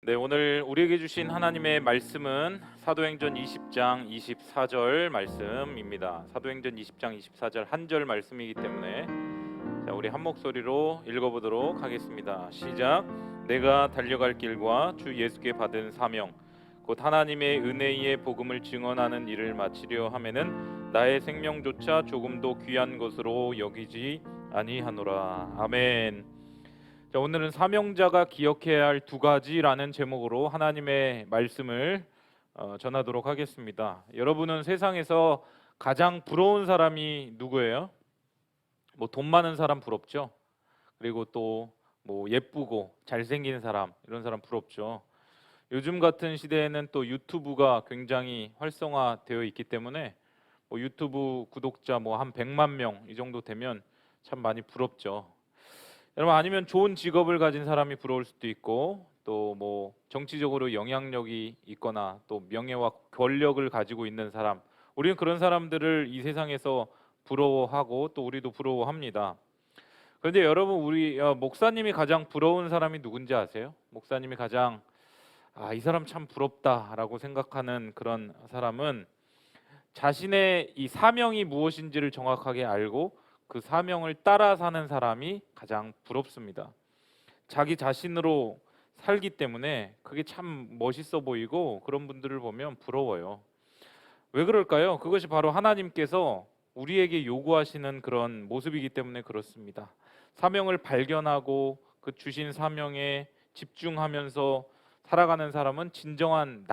네, 오늘 우리에게 주신 하나님의 말씀은 사도행전 20장 24절 말씀입니다. 사도행전 20장 24절 한 절 말씀이기 때문에 자, 우리 한 목소리로 읽어보도록 하겠습니다. 시작. 내가 달려갈 길과 주 예수께 받은 사명 곧 하나님의 은혜의 복음을 증언하는 일을 마치려 하면은 나의 생명조차 조금도 귀한 것으로 여기지 아니하노라. 아멘. 자, 오늘은 사명자가 기억해야 할 두 가지라는 제목으로 하나님의 말씀을 전하도록 하겠습니다. 여러분은 세상에서 가장 부러운 사람이 누구예요? 뭐 돈 많은 사람 부럽죠. 그리고 또 뭐 예쁘고 잘생긴 사람, 이런 사람 부럽죠. 요즘 같은 시대에는 또 유튜브가 굉장히 활성화되어 있기 때문에 뭐 유튜브 구독자 뭐 한 100만 명 이 정도 되면 참 많이 부럽죠. 여러분, 아니면 좋은 직업을 가진 사람이 부러울 수도 있고, 또 뭐 정치적으로 영향력이 있거나 또 명예와 권력을 가지고 있는 사람, 우리는 그런 사람들을 이 세상에서 부러워하고 또 우리도 부러워합니다. 그런데 여러분, 우리 목사님이 가장 부러운 사람이 누군지 아세요? 목사님이 가장 이 사람 참 부럽다라고 생각하는 그런 사람은 자신의 이 사명이 무엇인지를 정확하게 알고 그 사명을 따라 사는 사람이 가장 부럽습니다. 자기 자신으로 살기 때문에 그게 참 멋있어 보이고 그런 분들을 보면 부러워요. 왜 그럴까요? 그것이 바로 하나님께서 우리에게 요구하시는 그런 모습이기 때문에 그렇습니다. 사명을 발견하고 그 주신 사명에 집중하면서 살아가는 사람은 진정한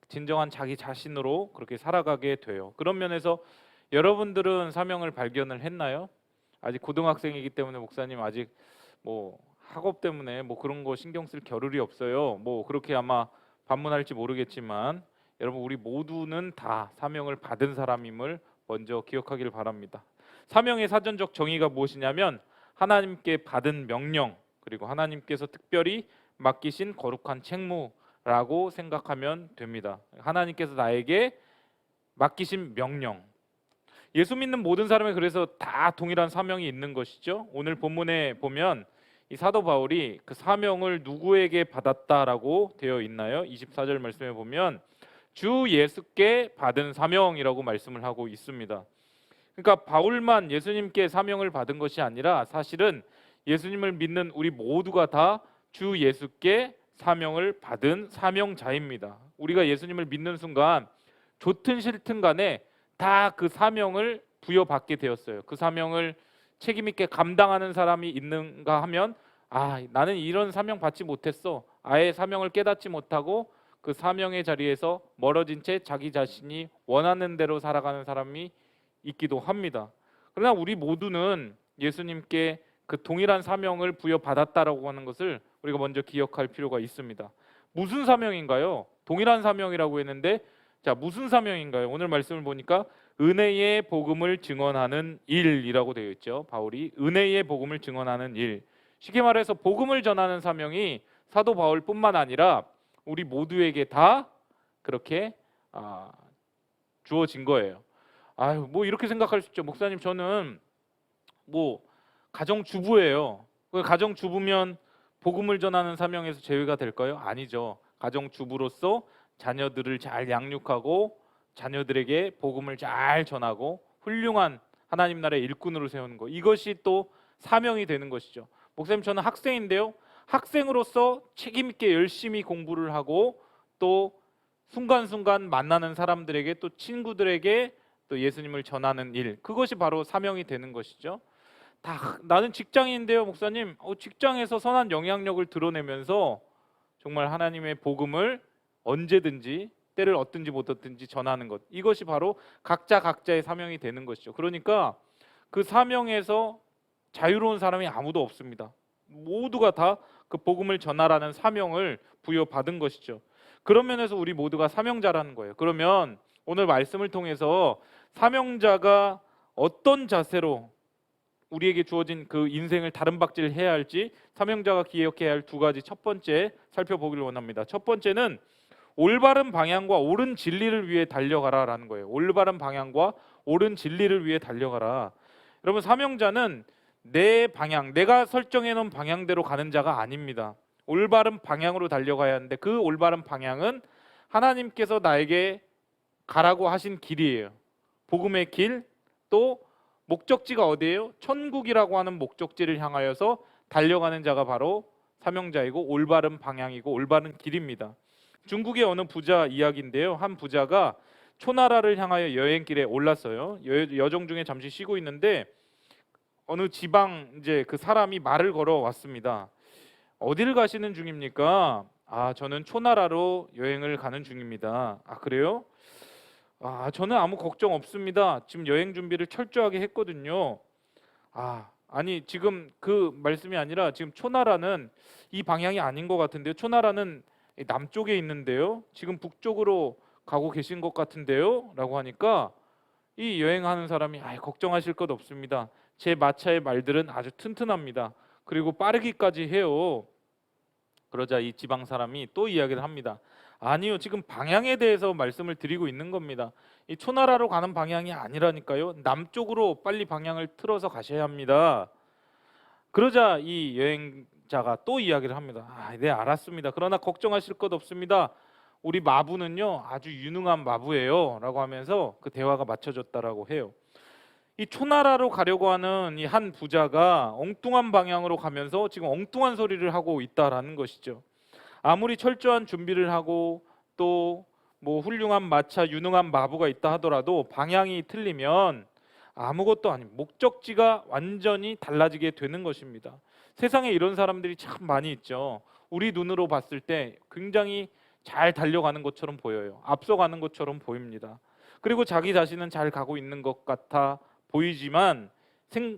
진정한 자기 자신으로 그렇게 살아가게 돼요. 그런 면에서 여러분들은 사명을 발견을 했나요? 아직 고등학생이기 때문에 목사님 아직 뭐 학업 때문에 뭐 그런 거 신경 쓸 겨를이 없어요. 뭐 그렇게 아마 반문할지 모르겠지만 여러분, 우리 모두는 다 사명을 받은 사람임을 먼저 기억하기를 바랍니다. 사명의 사전적 정의가 무엇이냐면 하나님께 받은 명령, 그리고 하나님께서 특별히 맡기신 거룩한 책무라고 생각하면 됩니다. 하나님께서 나에게 맡기신 명령. 예수 믿는 모든 사람이 그래서 다 동일한 사명이 있는 것이죠. 오늘 본문에 보면 이 사도 바울이 그 사명을 누구에게 받았다라고 되어 있나요? 24절 말씀에 보면 주 예수께 받은 사명이라고 말씀을 하고 있습니다. 그러니까 바울만 예수님께 사명을 받은 것이 아니라 사실은 예수님을 믿는 우리 모두가 다 주 예수께 사명을 받은 사명자입니다. 우리가 예수님을 믿는 순간 좋든 싫든 간에 다 그 사명을 부여받게 되었어요. 그 사명을 책임 있게 감당하는 사람이 있는가 하면 나는 이런 사명 받지 못했어. 아예 사명을 깨닫지 못하고 그 사명의 자리에서 멀어진 채 자기 자신이 원하는 대로 살아가는 사람이 있기도 합니다. 그러나 우리 모두는 예수님께 그 동일한 사명을 부여받았다라고 하는 것을 우리가 먼저 기억할 필요가 있습니다. 무슨 사명인가요? 동일한 사명이라고 했는데 자, 무슨 사명인가요? 오늘 말씀을 보니까 은혜의 복음을 증언하는 일이라고 되어 있죠. 바울이 은혜의 복음을 증언하는 일. 쉽게 말해서 복음을 전하는 사명이 사도 바울뿐만 아니라 우리 모두에게 다 그렇게 주어진 거예요. 뭐 이렇게 생각할 수 있죠. 목사님, 저는 뭐 가정주부예요. 가정주부면 복음을 전하는 사명에서 제외가 될까요? 아니죠. 가정주부로서 자녀들을 잘 양육하고 자녀들에게 복음을 잘 전하고 훌륭한 하나님 나라의 일꾼으로 세우는 것, 이것이 또 사명이 되는 것이죠. 목사님, 저는 학생인데요, 학생으로서 책임 있게 열심히 공부를 하고 또 순간순간 만나는 사람들에게 또 친구들에게 또 예수님을 전하는 일, 그것이 바로 사명이 되는 것이죠. 나는 직장인인데요, 목사님, 직장에서 선한 영향력을 드러내면서 정말 하나님의 복음을 언제든지 때를 얻든지 못 얻든지 전하는 것, 이것이 바로 각자의 사명이 되는 것이죠. 그러니까 그 사명에서 자유로운 사람이 아무도 없습니다. 모두가 다 그 복음을 전하라는 사명을 부여받은 것이죠. 그런 면에서 우리 모두가 사명자라는 거예요. 그러면 오늘 말씀을 통해서 사명자가 어떤 자세로 우리에게 주어진 그 인생을 다른 박질을 해야 할지, 사명자가 기억해야 할 두 가지, 첫 번째 살펴보기를 원합니다. 첫 번째는 올바른 방향과 옳은 진리를 위해 달려가라라는 거예요. 올바른 방향과 옳은 진리를 위해 달려가라. 여러분, 사명자는 내 방향, 내가 설정해 놓은 방향대로 가는 자가 아닙니다. 올바른 방향으로 달려가야 하는데 그 올바른 방향은 하나님께서 나에게 가라고 하신 길이에요. 복음의 길, 또 목적지가 어디예요? 천국이라고 하는 목적지를 향하여서 달려가는 자가 바로 사명자이고 올바른 방향이고 올바른 길입니다. 중국의 어느 부자 이야기인데요. 한 부자가 초나라를 향하여 여행길에 올랐어요. 여정 중에 잠시 쉬고 있는데 어느 지방 이제 그 사람이 말을 걸어 왔습니다. 어디를 가시는 중입니까? 아, 저는 초나라로 여행을 가는 중입니다. 아, 그래요? 아, 저는 아무 걱정 없습니다. 지금 여행 준비를 철저하게 했거든요. 아니 지금 그 말씀이 아니라 지금 초나라는 이 방향이 아닌 것 같은데요. 초나라는 남쪽에 있는데요. 지금 북쪽으로 가고 계신 것 같은데요. 라고 하니까 이 여행하는 사람이 걱정하실 것 없습니다. 제 마차의 말들은 아주 튼튼합니다. 그리고 빠르기까지 해요. 그러자 이 지방 사람이 또 이야기를 합니다. 아니요, 지금 방향에 대해서 말씀을 드리고 있는 겁니다. 이 초나라로 가는 방향이 아니라니까요. 남쪽으로 빨리 방향을 틀어서 가셔야 합니다. 그러자 이 여행자가 또 이야기를 합니다. 네, 알았습니다. 그러나 걱정하실 것 없습니다. 우리 마부는요 아주 유능한 마부예요 라고 하면서 그 대화가 맞춰졌다라고 해요. 이 초나라로 가려고 하는 이 한 부자가 엉뚱한 방향으로 가면서 지금 엉뚱한 소리를 하고 있다라는 것이죠. 아무리 철저한 준비를 하고 또 뭐 훌륭한 마차, 유능한 마부가 있다 하더라도 방향이 틀리면 아무것도 아닌 목적지가 완전히 달라지게 되는 것입니다. 세상에 이런 사람들이 참 많이 있죠. 우리 눈으로 봤을 때 굉장히 잘 달려가는 것처럼 보여요. 앞서가는 것처럼 보입니다. 그리고 자기 자신은 잘 가고 있는 것 같아 보이지만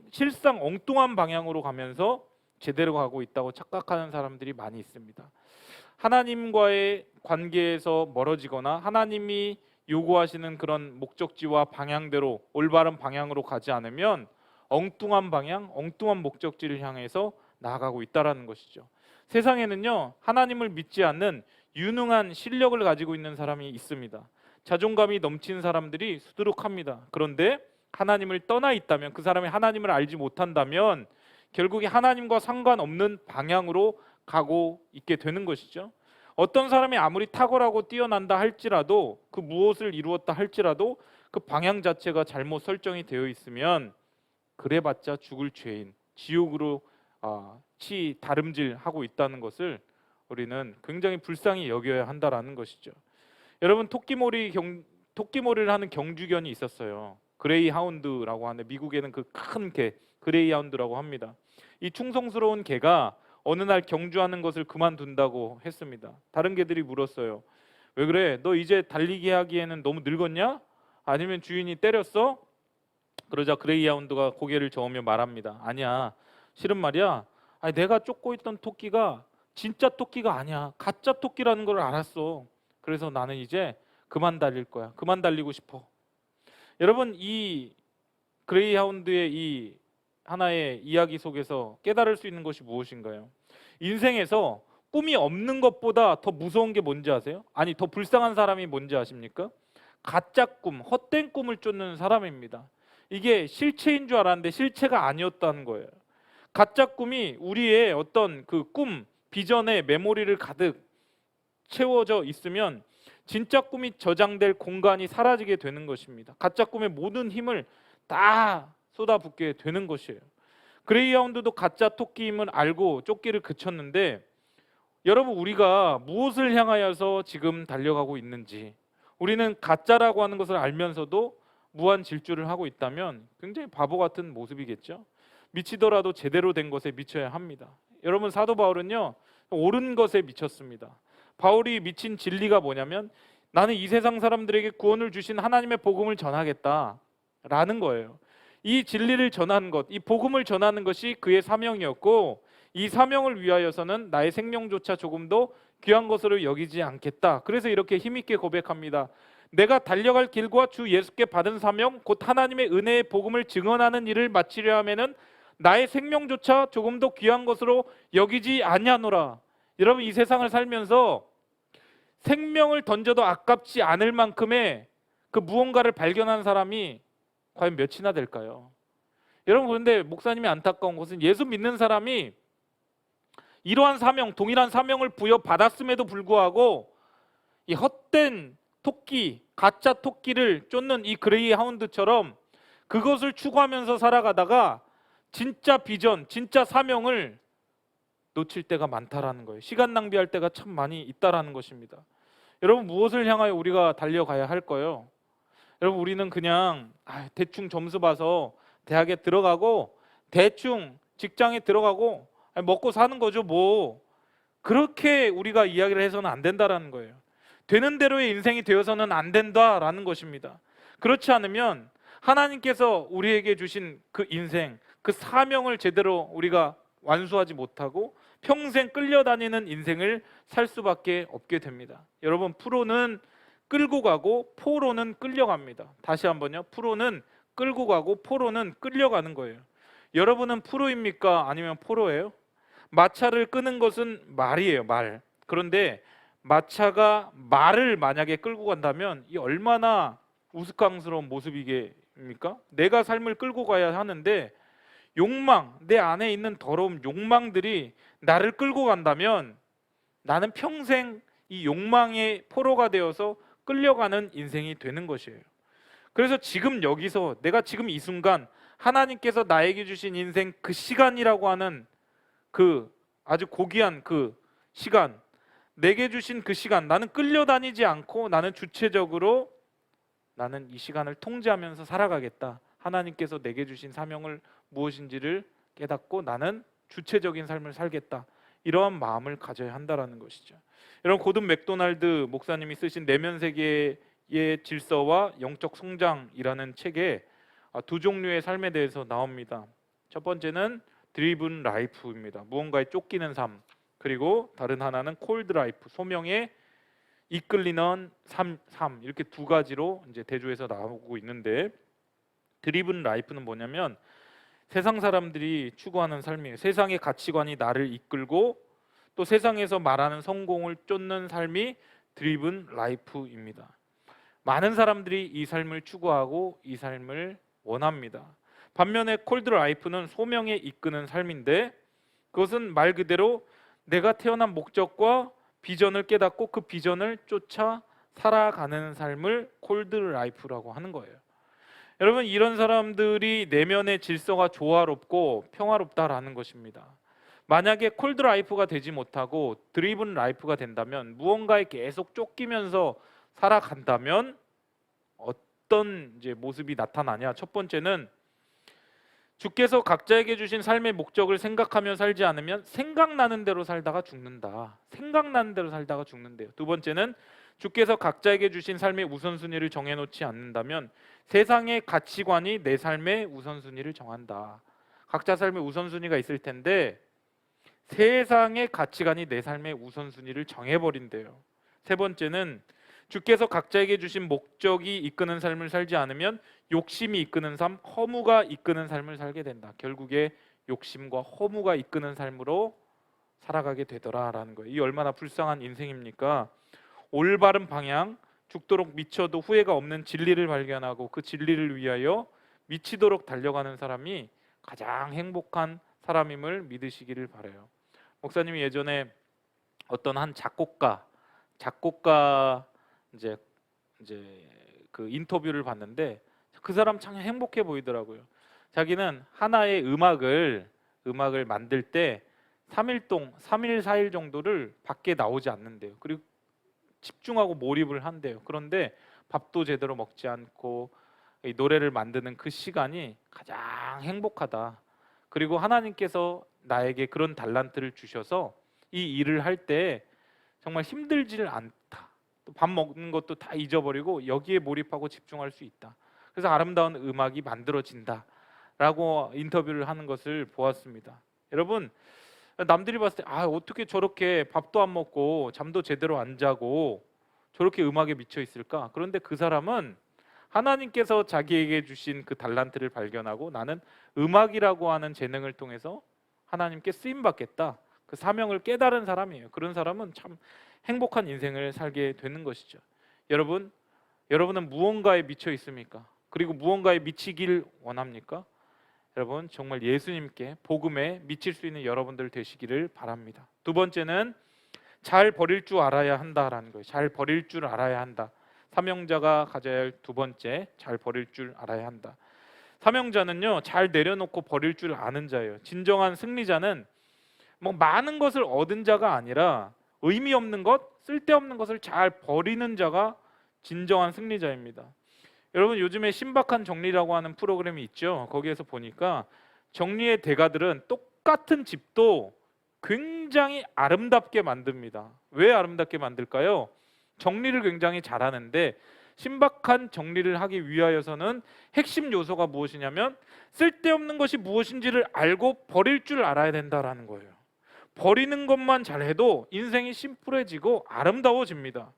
실상 엉뚱한 방향으로 가면서 제대로 가고 있다고 착각하는 사람들이 많이 있습니다. 하나님과의 관계에서 멀어지거나 하나님이 요구하시는 그런 목적지와 방향대로 올바른 방향으로 가지 않으면 엉뚱한 방향, 엉뚱한 목적지를 향해서 나아가고 있다라는 것이죠. 세상에는요 하나님을 믿지 않는 유능한 실력을 가지고 있는 사람이 있습니다. 자존감이 넘치는 사람들이 수두룩합니다. 그런데 하나님을 떠나 있다면, 그 사람이 하나님을 알지 못한다면 결국에 하나님과 상관없는 방향으로 가고 있게 되는 것이죠. 어떤 사람이 아무리 탁월하고 뛰어난다 할지라도, 그 무엇을 이루었다 할지라도 그 방향 자체가 잘못 설정이 되어 있으면 그래봤자 죽을 죄인, 지옥으로 다름질하고 있다는 것을 우리는 굉장히 불쌍히 여겨야 한다라는 것이죠. 여러분, 토끼몰이를 하는 경주견이 있었어요. 그레이하운드라고 하는데 미국에는 그 큰 개 그레이하운드라고 합니다. 이 충성스러운 개가 어느 날 경주하는 것을 그만둔다고 했습니다. 다른 개들이 물었어요. 왜 그래? 너 이제 달리기 하기에는 너무 늙었냐? 아니면 주인이 때렸어? 그러자 그레이하운드가 고개를 저으며 말합니다. 아니야, 실은 말이야, 내가 쫓고 있던 토끼가 진짜 토끼가 아니야. 가짜 토끼라는 걸 알았어. 그래서 나는 이제 그만 달릴 거야. 그만 달리고 싶어. 여러분, 이 그레이하운드의 이 하나의 이야기 속에서 깨달을 수 있는 것이 무엇인가요? 인생에서 꿈이 없는 것보다 더 무서운 게 뭔지 아세요? 아니, 더 불쌍한 사람이 뭔지 아십니까? 가짜 꿈, 헛된 꿈을 쫓는 사람입니다. 이게 실체인 줄 알았는데 실체가 아니었다는 거예요. 가짜 꿈이 우리의 어떤 그 꿈, 비전의 메모리를 가득 채워져 있으면 진짜 꿈이 저장될 공간이 사라지게 되는 것입니다. 가짜 꿈의 모든 힘을 다 쏟아붓게 되는 것이에요. 그레이하운드도 가짜 토끼임을 알고 쫓기를 그쳤는데, 여러분, 우리가 무엇을 향하여서 지금 달려가고 있는지, 우리는 가짜라고 하는 것을 알면서도 무한 질주를 하고 있다면 굉장히 바보 같은 모습이겠죠. 미치더라도 제대로 된 것에 미쳐야 합니다. 여러분, 사도 바울은요 옳은 것에 미쳤습니다. 바울이 미친 진리가 뭐냐면, 나는 이 세상 사람들에게 구원을 주신 하나님의 복음을 전하겠다라는 거예요. 이 진리를 전하는 것, 이 복음을 전하는 것이 그의 사명이었고, 이 사명을 위하여서는 나의 생명조차 조금도 귀한 것으로 여기지 않겠다. 그래서 이렇게 힘있게 고백합니다. 내가 달려갈 길과 주 예수께 받은 사명, 곧 하나님의 은혜의 복음을 증언하는 일을 마치려 하면은 나의 생명조차 조금도 귀한 것으로 여기지 아니하노라. 여러분, 이 세상을 살면서 생명을 던져도 아깝지 않을 만큼의 그 무언가를 발견한 사람이 과연 몇이나 될까요? 여러분, 그런데 목사님이 안타까운 것은 예수 믿는 사람이 이러한 사명, 동일한 사명을 부여받았음에도 불구하고 이 헛된 토끼, 가짜 토끼를 쫓는 이 그레이 하운드처럼 그것을 추구하면서 살아가다가 진짜 비전, 진짜 사명을 놓칠 때가 많다라는 거예요. 시간 낭비할 때가 참 많이 있다라는 것입니다. 여러분, 무엇을 향하여 우리가 달려가야 할까요? 여러분, 우리는 그냥 대충 점수 봐서 대학에 들어가고 대충 직장에 들어가고 먹고 사는 거죠. 뭐 그렇게 우리가 이야기를 해서는 안 된다라는 거예요. 되는 대로의 인생이 되어서는 안 된다라는 것입니다. 그렇지 않으면 하나님께서 우리에게 주신 그 인생, 그 사명을 제대로 우리가 완수하지 못하고 평생 끌려다니는 인생을 살 수밖에 없게 됩니다. 여러분, 프로는 끌고 가고 포로는 끌려갑니다. 다시 한번요. 프로는 끌고 가고 포로는 끌려가는 거예요. 여러분은 프로입니까? 아니면 포로예요? 마차를 끄는 것은 말이에요, 말. 그런데 마차가 말을 만약에 끌고 간다면 이 얼마나 우스꽝스러운 모습이겠습니까? 내가 삶을 끌고 가야 하는데 욕망, 내 안에 있는 더러운 욕망들이 나를 끌고 간다면 나는 평생 이 욕망의 포로가 되어서 끌려가는 인생이 되는 것이에요. 그래서 지금 여기서 내가 지금 이 순간 하나님께서 나에게 주신 인생 그 시간이라고 하는 그 아주 고귀한 그 시간, 내게 주신 그 시간, 나는 끌려다니지 않고 나는 주체적으로 나는 이 시간을 통제하면서 살아가겠다. 하나님께서 내게 주신 사명을 무엇인지를 깨닫고 나는 주체적인 삶을 살겠다. 이러한 마음을 가져야 한다라는 것이죠. 여러분, 고든 맥도날드 목사님이 쓰신 내면 세계의 질서와 영적 성장이라는 책에 두 종류의 삶에 대해서 나옵니다. 첫 번째는 드리븐 라이프입니다. 무언가에 쫓기는 삶. 그리고 다른 하나는 콜드 라이프, 소명에 이끌리는 삶, 이렇게 두 가지로 이제 대조해서 나오고 있는데, 드리븐 라이프는 뭐냐면 세상 사람들이 추구하는 삶이에요. 세상의 가치관이 나를 이끌고 또 세상에서 말하는 성공을 쫓는 삶이 드리븐 라이프입니다. 많은 사람들이 이 삶을 추구하고 이 삶을 원합니다. 반면에 콜드 라이프는 소명에 이끄는 삶인데, 그것은 말 그대로 내가 태어난 목적과 비전을 깨닫고 그 비전을 쫓아 살아가는 삶을 콜드 라이프라고 하는 거예요. 여러분, 이런 사람들이 내면의 질서가 조화롭고 평화롭다라는 것입니다. 만약에 콜드 라이프가 되지 못하고 드리븐 라이프가 된다면, 무언가에 계속 쫓기면서 살아간다면 어떤 이제 모습이 나타나냐? 첫 번째는 주께서 각자에게 주신 삶의 목적을 생각하며 살지 않으면 생각나는 대로 살다가 죽는다. 생각나는 대로 살다가 죽는데요. 두 번째는 주께서 각자에게 주신 삶의 우선순위를 정해놓지 않는다면 세상의 가치관이 내 삶의 우선순위를 정한다. 각자 삶의 우선순위가 있을 텐데 세상의 가치관이 내 삶의 우선순위를 정해버린대요. 세 번째는 주께서 각자에게 주신 목적이 이끄는 삶을 살지 않으면 욕심이 이끄는 삶, 허무가 이끄는 삶을 살게 된다. 결국에 욕심과 허무가 이끄는 삶으로 살아가게 되더라라는 거예요. 이 얼마나 불쌍한 인생입니까? 올바른 방향, 죽도록 미쳐도 후회가 없는 진리를 발견하고 그 진리를 위하여 미치도록 달려가는 사람이 가장 행복한 사람임을 믿으시기를 바라요. 목사님이 예전에 어떤 한 작곡가 이제 그 인터뷰를 봤는데 그 사람 참 행복해 보이더라고요. 자기는 하나의 음악을 만들 때 3일 4일 정도를 밖에 나오지 않는데요. 그리고 집중하고 몰입을 한대요. 그런데 밥도 제대로 먹지 않고 이 노래를 만드는 그 시간이 가장 행복하다. 그리고 하나님께서 나에게 그런 달란트를 주셔서 이 일을 할 때 정말 힘들지를 않다. 또 밥 먹는 것도 다 잊어버리고 여기에 몰입하고 집중할 수 있다. 그래서 아름다운 음악이 만들어진다 라고 인터뷰를 하는 것을 보았습니다. 여러분, 남들이 봤을 때 어떻게 저렇게 밥도 안 먹고 잠도 제대로 안 자고 저렇게 음악에 미쳐 있을까? 그런데 그 사람은 하나님께서 자기에게 주신 그 달란트를 발견하고 나는 음악이라고 하는 재능을 통해서 하나님께 쓰임 받겠다. 그 사명을 깨달은 사람이에요. 그런 사람은 참 행복한 인생을 살게 되는 것이죠. 여러분은 무언가에 미쳐 있습니까? 그리고 무언가에 미치길 원합니까? 여러분 정말 예수님께 복음에 미칠 수 있는 여러분들 되시기를 바랍니다. 두 번째는 잘 버릴 줄 알아야 한다라는 거예요. 잘 버릴 줄 알아야 한다. 사명자가 가져야 할 두 번째, 잘 버릴 줄 알아야 한다. 사명자는요, 잘 내려놓고 버릴 줄 아는 자예요. 진정한 승리자는 뭐 많은 것을 얻은 자가 아니라 의미 없는 것, 쓸데없는 것을 잘 버리는 자가 진정한 승리자입니다. 여러분 요즘에 신박한 정리라고 하는 프로그램이 있죠. 거기에서 보니까 정리의 대가들은 똑같은 집도 굉장히 아름답게 만듭니다. 왜 아름답게 만들까요? 정리를 굉장히 잘하는데 신박한 정리를 하기 위하여서는 핵심 요소가 무엇이냐면 쓸데없는 것이 무엇인지를 알고 버릴 줄 알아야 된다라는 거예요. 버리는 것만 잘해도 인생이 심플해지고 아름다워집니다.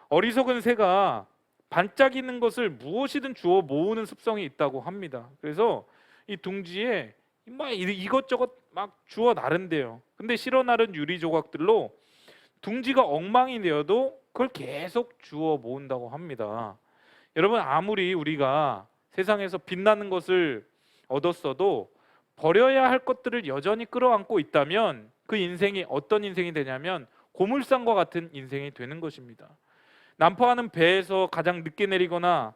어리석은 새가 반짝이는 것을 무엇이든 주워 모으는 습성이 있다고 합니다. 그래서 이 둥지에 막 이것저것 막 주워 나른대요. 근데 실어 나른 유리 조각들로 둥지가 엉망이 되어도 그걸 계속 주워 모은다고 합니다. 여러분 아무리 우리가 세상에서 빛나는 것을 얻었어도 버려야 할 것들을 여전히 끌어안고 있다면 그 인생이 어떤 인생이 되냐면 고물상과 같은 인생이 되는 것입니다. 난파하는 배에서 가장 늦게 내리거나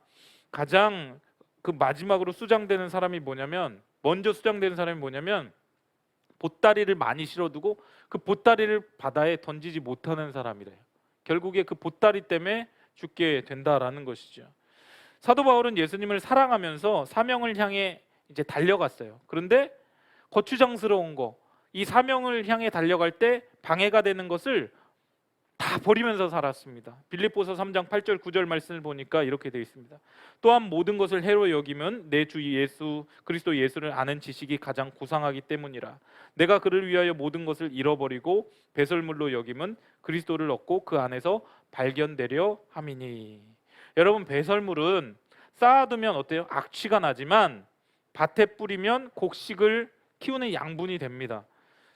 가장 그 마지막으로 수장되는 사람이 뭐냐면 먼저 수장되는 사람이 뭐냐면 보따리를 많이 실어두고 그 보따리를 바다에 던지지 못하는 사람이래요. 결국에 그 보따리 때문에 죽게 된다라는 것이죠. 사도 바울은 예수님을 사랑하면서 사명을 향해 이제 달려갔어요. 그런데 거추장스러운 거, 이 사명을 향해 달려갈 때 방해가 되는 것을 다 버리면서 살았습니다. 빌립보서 3장 8절 9절 말씀을 보니까 이렇게 되어 있습니다. 또한 모든 것을 해로 여기면 내 주 예수 그리스도 예수를 아는 지식이 가장 고상하기 때문이라. 내가 그를 위하여 모든 것을 잃어버리고 배설물로 여기면 그리스도를 얻고 그 안에서 발견되려 함이니. 여러분 배설물은 쌓아두면 어때요? 악취가 나지만 밭에 뿌리면 곡식을 키우는 양분이 됩니다.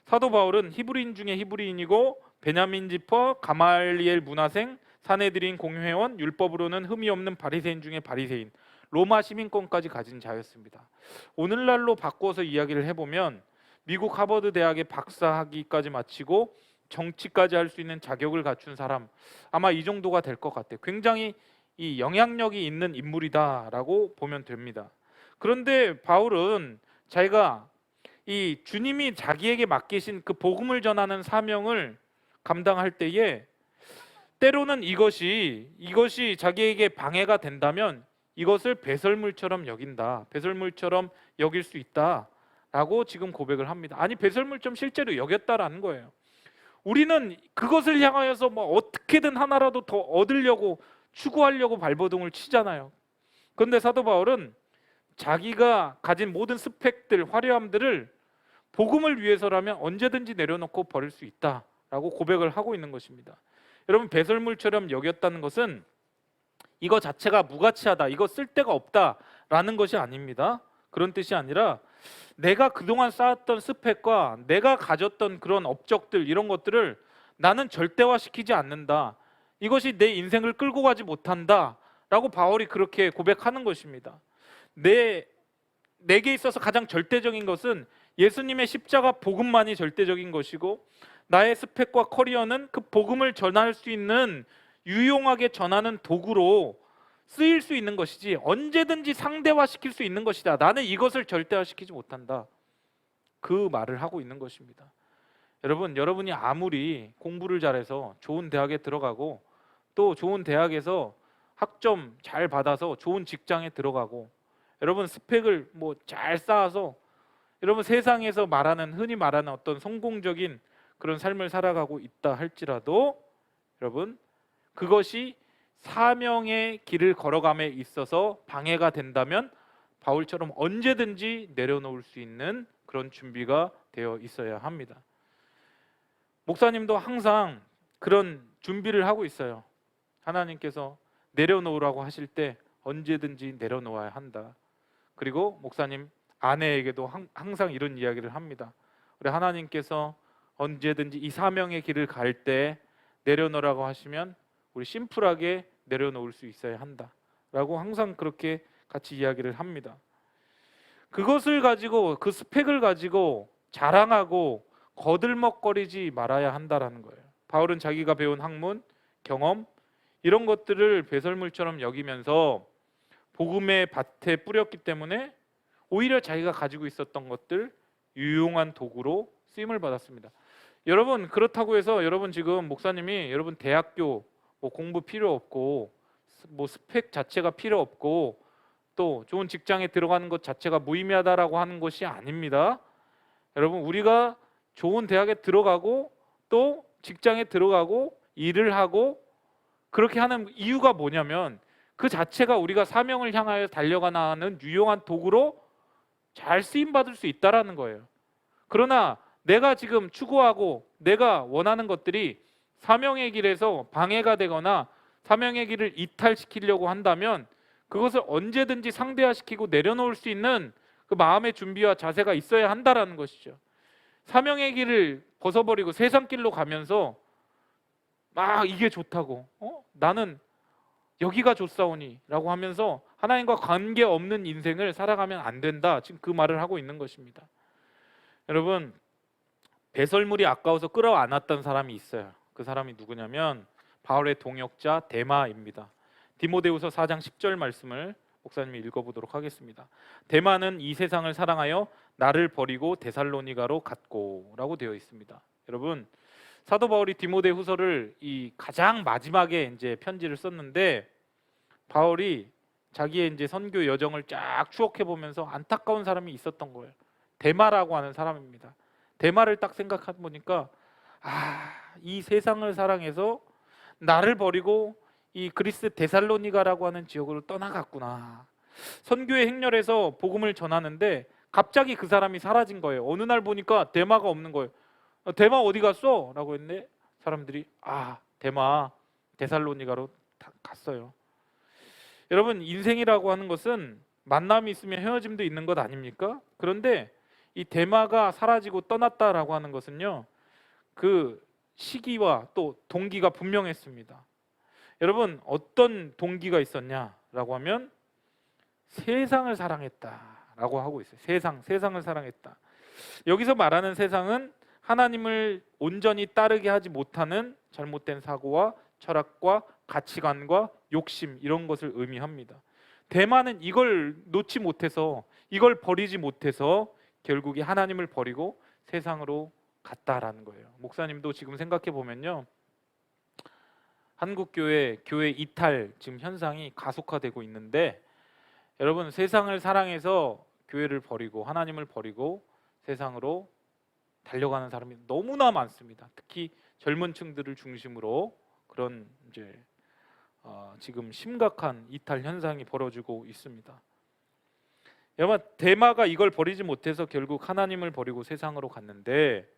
사도 바울은 히브리인 중에 히브리인이고 베냐민 지파 가말리엘 문화생 사내들인 공회원 율법으로는 흠이 없는 바리새인 중에 바리새인 로마 시민권까지 가진 자였습니다. 오늘날로 바꿔서 이야기를 해보면 미국 하버드 대학의 박사학위까지 마치고 정치까지 할 수 있는 자격을 갖춘 사람 아마 이 정도가 될 것 같아요. 굉장히 이 영향력이 있는 인물이다라고 보면 됩니다. 그런데 바울은 자기가 이 주님이 자기에게 맡기신 그 복음을 전하는 사명을 감당할 때에 때로는 이것이 자기에게 방해가 된다면 이것을 배설물처럼 여긴다. 배설물처럼 여길 수 있다라고 지금 고백을 합니다. 아니 배설물처럼 실제로 여겼다라는 거예요. 우리는 그것을 향하여서 뭐 어떻게든 하나라도 더 얻으려고 추구하려고 발버둥을 치잖아요. 그런데 사도 바울은 자기가 가진 모든 스펙들, 화려함들을 복음을 위해서라면 언제든지 내려놓고 버릴 수 있다라고 고백을 하고 있는 것입니다. 여러분 배설물처럼 여겼다는 것은 이거 자체가 무가치하다, 이거 쓸데가 없다라는 것이 아닙니다. 그런 뜻이 아니라 내가 그동안 쌓았던 스펙과 내가 가졌던 그런 업적들 이런 것들을 나는 절대화시키지 않는다. 이것이 내 인생을 끌고 가지 못한다라고 바울이 그렇게 고백하는 것입니다. 내게 있어서 가장 절대적인 것은 예수님의 십자가 복음만이 절대적인 것이고 나의 스펙과 커리어는 그 복음을 전할 수 있는 유용하게 전하는 도구로 쓰일 수 있는 것이지 언제든지 상대화시킬 수 있는 것이다. 나는 이것을 절대화시키지 못한다. 그 말을 하고 있는 것입니다. 여러분이 아무리 공부를 잘해서 좋은 대학에 들어가고 또 좋은 대학에서 학점 잘 받아서 좋은 직장에 들어가고 여러분 스펙을 뭐 잘 쌓아서 여러분 세상에서 흔히 말하는 어떤 성공적인 그런 삶을 살아가고 있다 할지라도 여러분 그것이 사명의 길을 걸어감에 있어서 방해가 된다면 바울처럼 언제든지 내려놓을 수 있는 그런 준비가 되어 있어야 합니다. 목사님도 항상 그런 준비를 하고 있어요. 하나님께서 내려놓으라고 하실 때 언제든지 내려놓아야 한다. 그리고 목사님 아내에게도 항상 이런 이야기를 합니다. 우리 하나님께서 언제든지 이 사명의 길을 갈 때 내려놓으라고 하시면 우리 심플하게 내려놓을 수 있어야 한다 라고 항상 그렇게 같이 이야기를 합니다. 그것을 가지고 그 스펙을 가지고 자랑하고 거들먹거리지 말아야 한다라는 거예요. 바울은 자기가 배운 학문, 경험 이런 것들을 배설물처럼 여기면서 복음의 밭에 뿌렸기 때문에 오히려 자기가 가지고 있었던 것들 유용한 도구로 쓰임을 받았습니다. 여러분 그렇다고 해서 여러분 지금 목사님이 여러분 대학교 뭐 공부 필요 없고 뭐 스펙 자체가 필요 없고 또 좋은 직장에 들어가는 것 자체가 무의미하다라고 하는 것이 아닙니다. 여러분 우리가 좋은 대학에 들어가고 또 직장에 들어가고 일을 하고 그렇게 하는 이유가 뭐냐면 그 자체가 우리가 사명을 향하여 달려가는 유용한 도구로 잘 쓰임 받을 수 있다라는 거예요. 그러나 내가 지금 추구하고 내가 원하는 것들이 사명의 길에서 방해가 되거나 사명의 길을 이탈시키려고 한다면 그것을 언제든지 상대화시키고 내려놓을 수 있는 그 마음의 준비와 자세가 있어야 한다라는 것이죠. 사명의 길을 벗어버리고 세상 길로 가면서 막 이게 좋다고 나는 여기가 좋사오니 라고 하면서 하나님과 관계없는 인생을 살아가면 안 된다. 지금 그 말을 하고 있는 것입니다. 여러분 배설물이 아까워서 끌어안았던 사람이 있어요. 그 사람이 누구냐면 바울의 동역자 데마입니다. 디모데후서 4장 10절 말씀을 목사님이 읽어보도록 하겠습니다. 데마는 이 세상을 사랑하여 나를 버리고 데살로니가로 갔고 라고 되어 있습니다. 여러분 사도 바울이 디모데후서를 이 가장 마지막에 이제 편지를 썼는데 바울이 자기의 이제 선교 여정을 쫙 추억해 보면서 안타까운 사람이 있었던 거예요. 데마라고 하는 사람입니다. 데마를 딱 생각해 보니까 이 세상을 사랑해서 나를 버리고 이 그리스 데살로니가라고 하는 지역으로 떠나갔구나. 선교의 행렬에서 복음을 전하는데 갑자기 그 사람이 사라진 거예요. 어느 날 보니까 데마가 없는 거예요. 데마 어디 갔어? 라고 했는데 사람들이 데마 데살로니가로 갔어요. 여러분 인생이라고 하는 것은 만남이 있으면 헤어짐도 있는 것 아닙니까? 그런데 이 데마가 사라지고 떠났다라고 하는 것은요 그 시기와 또 동기가 분명했습니다. 여러분 어떤 동기가 있었냐라고 하면 세상을 사랑했다라고 하고 있어요. 세상을 사랑했다. 여기서 말하는 세상은 하나님을 온전히 따르게 하지 못하는 잘못된 사고와 철학과 가치관과 욕심 이런 것을 의미합니다. 대만은 이걸 놓지 못해서 이걸 버리지 못해서 결국에 하나님을 버리고 세상으로 갔다라는 거예요. 목사님도 지금 생각해 보면요 한국 교회 이탈 지금 현상이 가속화되고 있는데 여러분 세상을 사랑해서 교회를 버리고 하나님을 버리고 세상으로 달려가는 사람이 너무나 많습니다. 특히 젊은 층들을 중심으로 그런 이제 지금 심각한 이탈 현상이 벌어지고 있습니다. 여러분 데마가 이걸 버리지 못해서 결국 하나님을 버리고 세상으로 갔는데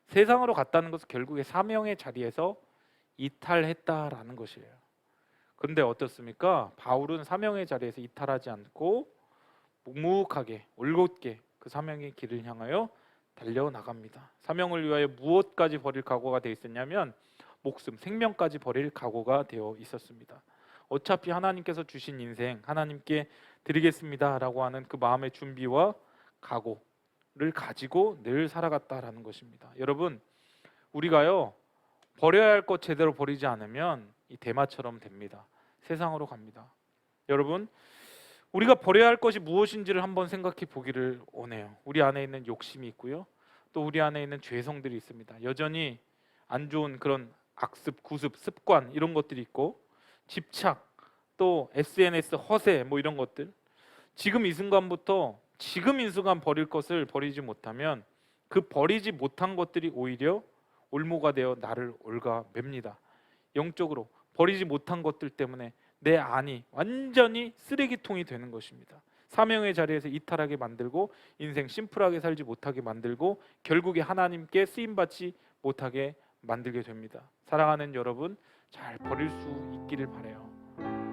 세상으로 갔다는 것은 결국에 사명의 자리에서 이탈했다라는 것이에요. 그런데 어떻습니까? 바울은 사명의 자리에서 이탈하지 않고 묵묵하게 올곧게 그 사명의 길을 향하여 달려나갑니다. 사명을 위하여 무엇까지 버릴 각오가 되어 있었냐면 목숨, 생명까지 버릴 각오가 되어 있었습니다. 어차피 하나님께서 주신 인생 하나님께 드리겠습니다라고 하는 그 마음의 준비와 각오를 가지고 늘 살아갔다라는 것입니다. 여러분 우리가요 버려야 할 것 제대로 버리지 않으면 이 대마처럼 됩니다. 세상으로 갑니다. 여러분 우리가 버려야 할 것이 무엇인지를 한번 생각해 보기를 원해요. 우리 안에 있는 욕심이 있고요. 또 우리 안에 있는 죄성들이 있습니다. 여전히 안 좋은 그런 악습, 구습, 습관 이런 것들이 있고 집착, 또 SNS 허세 뭐 이런 것들 지금 이 순간부터 지금 이 순간 버릴 것을 버리지 못하면 그 버리지 못한 것들이 오히려 올무가 되어 나를 갉아맵니다. 영적으로 버리지 못한 것들 때문에 내 안이 완전히 쓰레기통이 되는 것입니다. 사명의 자리에서 이탈하게 만들고 인생 심플하게 살지 못하게 만들고 결국에 하나님께 쓰임받지 못하게 만들게 됩니다. 사랑하는 여러분 잘 버릴 수 있기를 바라요.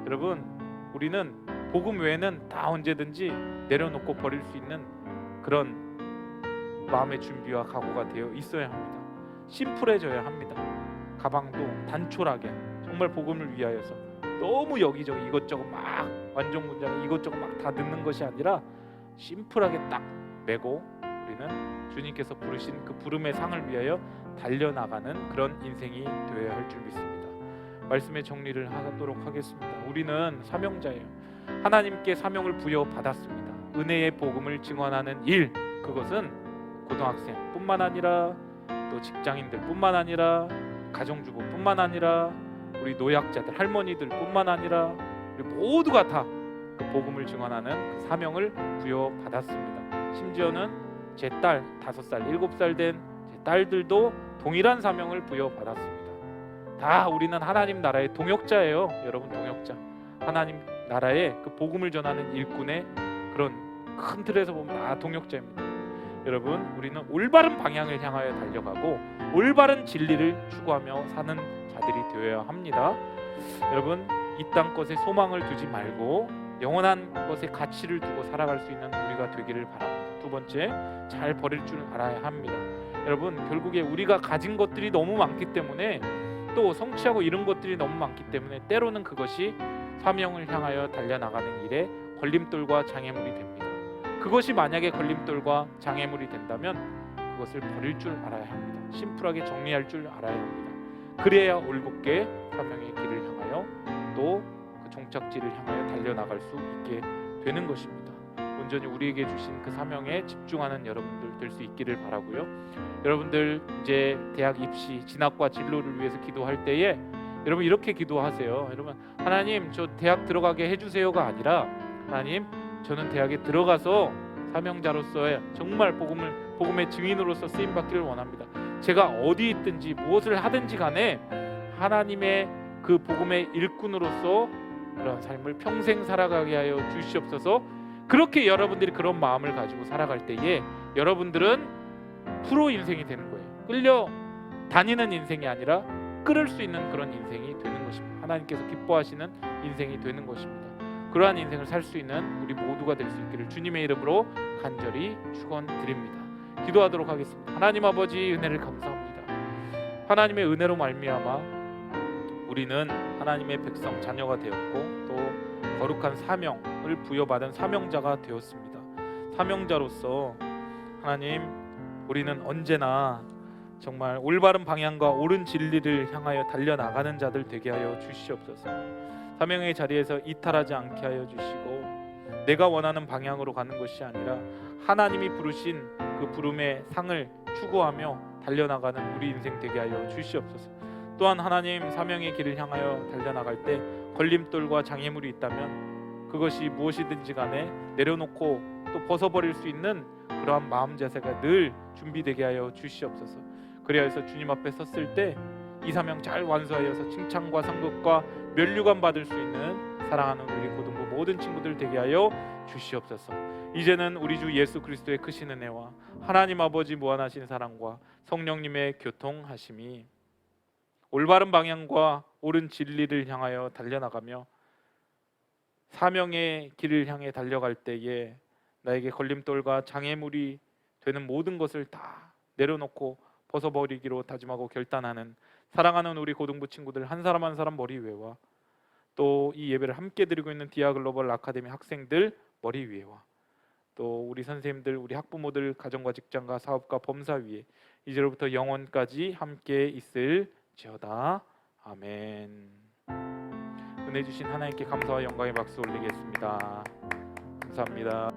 여러분 우리는 복음 외에는 다 언제든지 내려놓고 버릴 수 있는 그런 마음의 준비와 각오가 되어 있어야 합니다. 심플해져야 합니다. 가방도 단촐하게 정말 복음을 위하여서 너무 여기저기 이것저것 막 완전문장 이것저것 막 다 넣는 것이 아니라 심플하게 딱 메고 우리는 주님께서 부르신 그 부름의 상을 위하여 달려나가는 그런 인생이 되어야 할 줄 믿습니다. 말씀의 정리를 하도록 하겠습니다. 우리는 사명자예요. 하나님께 사명을 부여받았습니다. 은혜의 복음을 증언하는 일, 그것은 고등학생뿐만 아니라 또 직장인들뿐만 아니라 가정주부뿐만 아니라 우리 노약자들, 할머니들뿐만 아니라 우리 모두가 다 그 복음을 증언하는 그 사명을 부여받았습니다. 심지어는 제 딸 5살, 7살 된 제 딸들도 동일한 사명을 부여받았습니다. 다 우리는 하나님 나라의 동역자예요. 여러분, 동역자. 하나님 나라의 그 복음을 전하는 일꾼의 그런 큰 틀에서 보면 다 동역자입니다. 여러분, 우리는 올바른 방향을 향하여 달려가고 올바른 진리를 추구하며 사는 자들이 되어야 합니다. 여러분, 이 땅 것에 소망을 두지 말고 영원한 것에 가치를 두고 살아갈 수 있는 우리가 되기를 바랍니다. 두 번째, 잘 버릴 줄 알아야 합니다. 여러분, 결국에 우리가 가진 것들이 너무 많기 때문에 또 성취하고 이룬 것들이 너무 많기 때문에 때로는 그것이 사명을 향하여 달려나가는 일에 걸림돌과 장애물이 됩니다. 그것이 만약에 걸림돌과 장애물이 된다면 그것을 버릴 줄 알아야 합니다. 심플하게 정리할 줄 알아야 합니다. 그래야 올곧게 사명의 길을 향하여 또 그 종착지를 향하여 달려나갈 수 있게 되는 것입니다. 온전히 우리에게 주신 그 사명에 집중하는 여러분들 될 수 있기를 바라고요. 여러분들 이제 대학 입시, 진학과 진로를 위해서 기도할 때에 여러분 이렇게 기도하세요. 여러분, 하나님 저 대학 들어가게 해주세요가 아니라 하나님 저는 대학에 들어가서 사명자로서의 정말 복음의 증인으로서 쓰임 받기를 원합니다. 제가 어디 있든지 무엇을 하든지 간에 하나님의 그 복음의 일꾼으로서 그런 삶을 평생 살아가게 하여 주시옵소서. 그렇게 여러분들이 그런 마음을 가지고 살아갈 때에 여러분들은 프로 인생이 되는 거예요. 끌려 다니는 인생이 아니라 끌을 수 있는 그런 인생이 되는 것입니다. 하나님께서 기뻐하시는 인생이 되는 것입니다. 그러한 인생을 살 수 있는 우리 모두가 될 수 있기를 주님의 이름으로 간절히 축원드립니다. 기도하도록 하겠습니다. 하나님 아버지, 은혜를 감사합니다. 하나님의 은혜로 말미암아 우리는 하나님의 백성 자녀가 되었고 또 거룩한 사명을 부여받은 사명자가 되었습니다. 사명자로서 하나님, 우리는 언제나 정말 올바른 방향과 옳은 진리를 향하여 달려나가는 자들 되게 하여 주시옵소서. 사명의 자리에서 이탈하지 않게 하여 주시고 내가 원하는 방향으로 가는 것이 아니라 하나님이 부르신 그 부름의 상을 추구하며 달려나가는 우리 인생 되게 하여 주시옵소서. 또한 하나님, 사명의 길을 향하여 달려나갈 때 걸림돌과 장애물이 있다면 그것이 무엇이든지 간에 내려놓고 또 벗어버릴 수 있는 그러한 마음 자세가 늘 준비되게 하여 주시옵소서. 그리하여서 주님 앞에 섰을 때 이 사명 잘 완수하여서 칭찬과 상급과 면류관 받을 수 있는 사랑하는 우리 고등부 모든 친구들 되게 하여 주시옵소서. 이제는 우리 주 예수 그리스도의 크신 은혜와 하나님 아버지 무한하신 사랑과 성령님의 교통하심이 올바른 방향과 옳은 진리를 향하여 달려나가며 사명의 길을 향해 달려갈 때에 나에게 걸림돌과 장애물이 되는 모든 것을 다 내려놓고 벗어버리기로 다짐하고 결단하는 사랑하는 우리 고등부 친구들 한 사람 한 사람 머리 위에와 또 이 예배를 함께 드리고 있는 디아글로벌 아카데미 학생들 머리 위에와 또 우리 선생님들, 우리 학부모들, 가정과 직장과 사업과 범사 위에 이제로부터 영원까지 함께 있을지어다. 아멘. 은혜 주신 하나님께 감사와 영광의 박수 올리겠습니다. 감사합니다.